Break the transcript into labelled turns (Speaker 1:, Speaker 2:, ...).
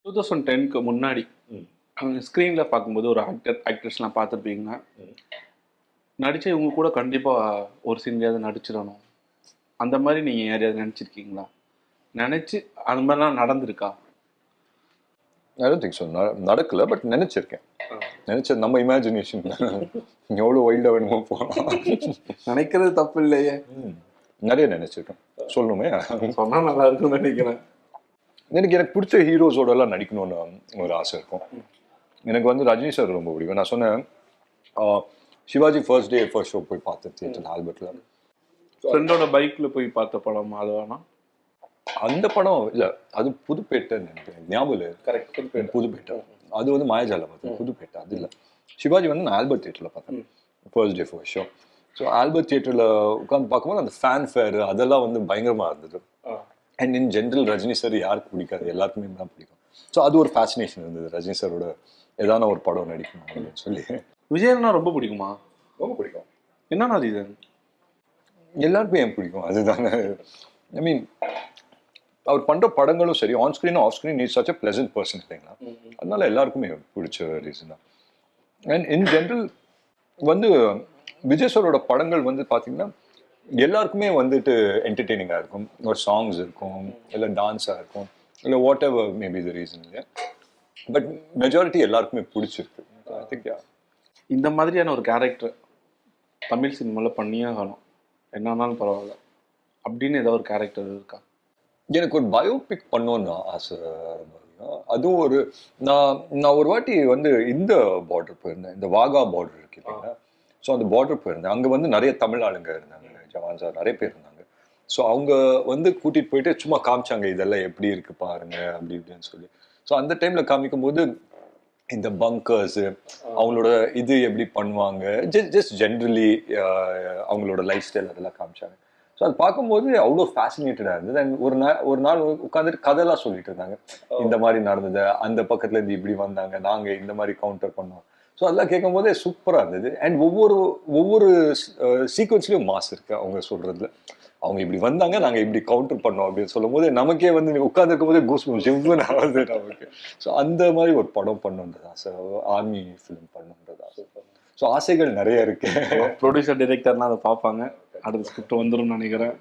Speaker 1: 2010க்கு முன்னாடி ஸ்க்ரீனில் பார்க்கும்போது ஒரு ஆக்ட்ரஸ்லாம் பார்த்துருப்பீங்கன்னா நடிச்ச இவங்க கூட கண்டிப்பாக ஒரு சீன்லையாவது நடிச்சிடணும் அந்த மாதிரி நீங்கள் யாரையாவது நினச்சிருக்கீங்களா? நினச்சி அந்த மாதிரிலாம் நடந்திருக்கா?
Speaker 2: I don't think so. நடக்கல, பட் நினச்சிருக்கேன். நினச்சது நம்ம இமேஜினேஷன் எவ்வளோ வைல்டாக வேணுமோ போகலாம்.
Speaker 1: நினைக்கிறது தப்பு இல்லையே.
Speaker 2: நிறைய நினச்சிருக்கேன். சொல்லணுமே,
Speaker 1: சொன்னால் நல்லா இருக்குன்னு நினைக்கிறேன்.
Speaker 2: எனக்கு பிடிச்ச ஹீரோஸோடலாம் நடிக்கணும்னு ஒரு ஆசை இருக்கும். எனக்கு வந்து ரஜினி சார் ரொம்ப பிடிக்கும். நான் சொன்னேன், சிவாஜி ஃபர்ஸ்ட் ஷோ போய் பார்த்தேன் தியேட்டர் ஆல்பர்ட்டில்.
Speaker 1: ஃப்ரெண்டோட பைக்கில் போய் பார்த்த படம் அது வேணா?
Speaker 2: அந்த படம் இல்லை, அது புதுப்பேட்டைன்னு நினைக்கிறேன், ஞாபகம் இல்லை.
Speaker 1: கரெக்ட்,
Speaker 2: புதுப்பேட்டை. அது வந்து மாயாஜால பார்த்தேன். புதுப்பேட்டை அது இல்லை. சிவாஜி வந்து நான் ஆல்பர்ட் தியேட்டரில் பார்த்தேன் ஃபர்ஸ்ட் ஷோ. ஸோ ஆல்பர்ட் தியேட்டரில் உட்காந்து பார்க்கும்போது அந்த ஃபேன் ஃபேர் அதெல்லாம் வந்து பயங்கரமாக இருந்தது. And in general Rajini sir யாருக்கு பிடிக்காது, எல்லாருக்குமே தான் பிடிக்கும். ஸோ அது ஒரு ஃபேசினேஷன் இருந்தது, ரஜினி சாரோட ஏதான ஒரு படம் நடிக்கணும் அப்படின்னு சொல்லி.
Speaker 1: விஜயன்னா ரொம்ப பிடிக்குமா?
Speaker 2: ரொம்ப பிடிக்கும்.
Speaker 1: என்னன்னா ரீசன்?
Speaker 2: எல்லாருக்குமே ஏன் பிடிக்கும் அதுதானே. ஐ மீன், அவர் பண்ணுற படங்களும் சரி, on screen off screen is such a pleasant person இல்லைங்களா. அதனால எல்லாருக்குமே பிடிச்ச ரீசன் தான். அண்ட் இன் ஜென்ரல் வந்து விஜய் சாரோட படங்கள் வந்து பார்த்தீங்கன்னா எல்லாருக்குமே வந்துட்டு என்டர்டெய்னிங்காக இருக்கும். ஒரு சாங்ஸ் இருக்கும், இல்லை டான்ஸாக இருக்கும், இல்லை what ever maybe the reason இல்லையா. பட் மெஜாரிட்டி எல்லாருக்குமே பிடிச்சிருக்கு. ஐ திங்க்
Speaker 1: இந்த மாதிரியான ஒரு கேரக்டர் தமிழ் சினிமாவில் பண்ணியே ஆகணும், என்னன்னாலும் பரவாயில்ல அப்படின்னு ஏதாவது ஒரு கேரக்டர் இருக்கா?
Speaker 2: எனக்கு ஒரு பயோபிக் பண்ணோன்னு ஆசை. அதுவும் ஒரு நான் ஒரு வாட்டி வந்து இந்த பார்டர் போயிருந்தேன், இந்த வாகா பார்டர் இருக்கு இல்லைங்களா. ஸோ அந்த பார்டர் போயிருந்தேன். அங்கே வந்து நிறைய தமிழ் ஆளுங்க இருந்தாங்க, ஜவான் சார் நிறைய பேர் இருந்தாங்க. ஸோ அவங்க வந்து கூட்டிகிட்டு போயிட்டு சும்மா காமிச்சாங்க, இதெல்லாம் எப்படி இருக்கு பாருங்க அப்படி இப்படின்னு சொல்லி. ஸோ அந்த டைமில் காமிக்கும் போது இந்த பங்கர்ஸு அவங்களோட இது எப்படி பண்ணுவாங்க, ஜஸ்ட் ஜென்ரலி அவங்களோட லைஃப் ஸ்டைல் அதெல்லாம் காமிச்சாங்க. ஸோ அது பார்க்கும்போது அவ்வளோ ஃபேசினேட்டடாக இருந்தது. அண்ட் ஒரு நாள் உட்காந்துட்டு கதையெல்லாம் சொல்லிட்டு இருந்தாங்க, இந்த மாதிரி நடந்தது, அந்த பக்கத்துலேருந்து இப்படி வந்தாங்க, நாங்கள் இந்த மாதிரி கவுண்டர் பண்ணோம். ஸோ அதெல்லாம் கேட்கும் போதே சூப்பராக இருந்தது. அண்ட் ஒவ்வொரு சீக்வன்ஸ்லேயும் மாஸ் இருக்குது அவங்க சொல்கிறதுல. அவங்க இப்படி வந்தாங்க, நாங்கள் இப்படி கவுண்டர் பண்ணோம் அப்படின்னு சொல்லும் போது நமக்கே வந்து உட்காந்துருக்கும் போதே கூஸ் ஜிவ்னு ஆகுது நமக்கு. ஸோ அந்த மாதிரி ஒரு படம் பண்ணுன்றது ஆசை, ஆர்மி ஃபிலிம் பண்ணுன்றது ஆசை. ஸோ ஆசைகள் நிறைய இருக்கு.
Speaker 1: ப்ரொடியூசர் டைரக்டர்லாம் அதை பார்ப்பாங்க, அடுத்த ஸ்கிரிப்ட் வந்துடும் நினைக்கிறேன்.